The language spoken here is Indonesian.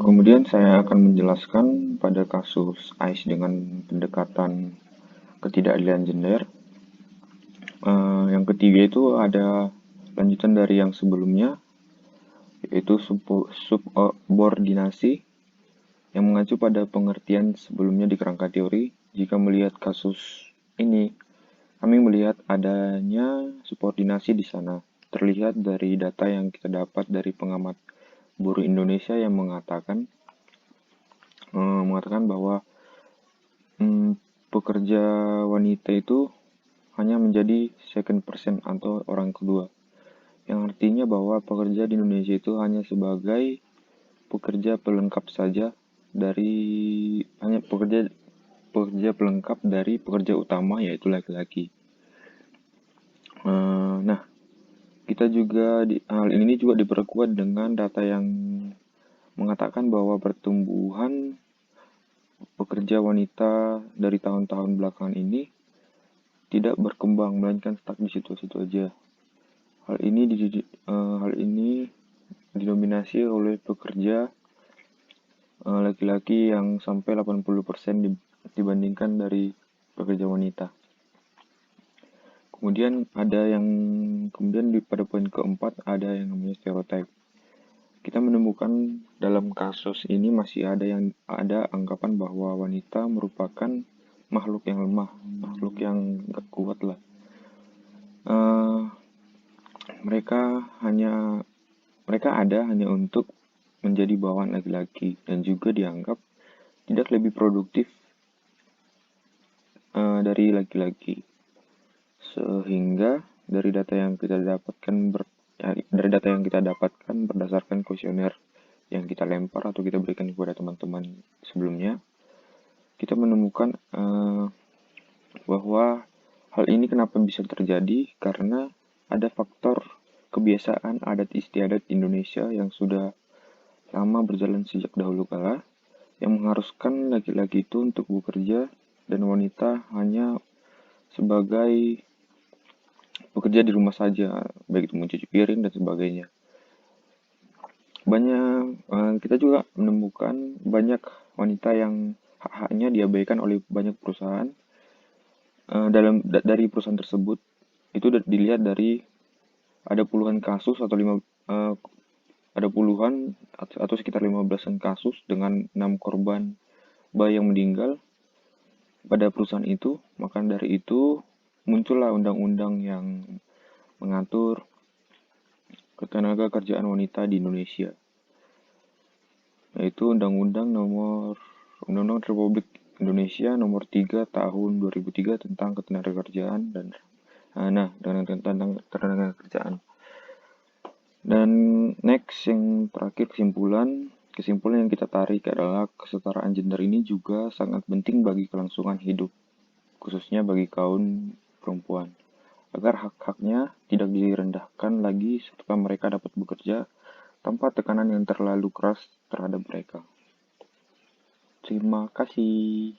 Kemudian saya akan menjelaskan pada kasus ICE dengan pendekatan ketidakadilan gender. Yang ketiga itu ada lanjutan dari yang sebelumnya, yaitu subordinasi yang mengacu pada pengertian sebelumnya di kerangka teori. Jika melihat kasus ini, kami melihat adanya subordinasi di sana. Terlihat dari data yang kita dapat dari pengamat buruh Indonesia yang mengatakan bahwa pekerja wanita itu hanya menjadi second person atau orang kedua, yang artinya bahwa pekerja di Indonesia itu hanya sebagai pekerja pelengkap saja pekerja pelengkap dari pekerja utama, yaitu laki-laki. Nah, kita juga hal ini juga diperkuat dengan data yang mengatakan bahwa pertumbuhan pekerja wanita dari tahun-tahun belakangan ini tidak berkembang, melainkan stuck di situ-situ aja. Hal ini didominasi oleh pekerja laki-laki yang sampai 80% dibandingkan dari pekerja wanita. Kemudian pada poin keempat ada yang namanya stereotype. Kita menemukan dalam kasus ini masih ada anggapan bahwa wanita merupakan makhluk yang lemah, makhluk yang gak kuat lah. Mereka ada hanya untuk menjadi bawahan laki-laki dan juga dianggap tidak lebih produktif dari laki-laki. Sehingga dari data yang kita dapatkan berdasarkan kuesioner yang kita lempar atau kita berikan kepada teman-teman sebelumnya, kita menemukan bahwa hal ini kenapa bisa terjadi karena ada faktor kebiasaan adat istiadat Indonesia yang sudah lama berjalan sejak dahulu kala, yang mengharuskan laki-laki itu untuk bekerja dan wanita hanya sebagai bekerja di rumah saja, baik itu mencuci piring dan sebagainya. Kita juga menemukan banyak wanita yang hak-haknya diabaikan oleh banyak perusahaan. Dari perusahaan tersebut itu dilihat dari ada puluhan kasus atau sekitar 15-an kasus dengan 6 korban bayi yang meninggal pada perusahaan itu. Maka dari itu muncullah undang-undang yang mengatur ketenaga kerjaan wanita di Indonesia, yaitu Undang-Undang Republik Indonesia Nomor 3 Tahun 2003 tentang ketenaga kerjaan tentang ketenaga kerjaan. Dan next, yang terakhir, kesimpulan yang kita tarik adalah kesetaraan gender ini juga sangat penting bagi kelangsungan hidup, khususnya bagi kaum perempuan, agar hak-haknya tidak direndahkan lagi setelah mereka dapat bekerja tanpa tekanan yang terlalu keras terhadap mereka. Terima kasih.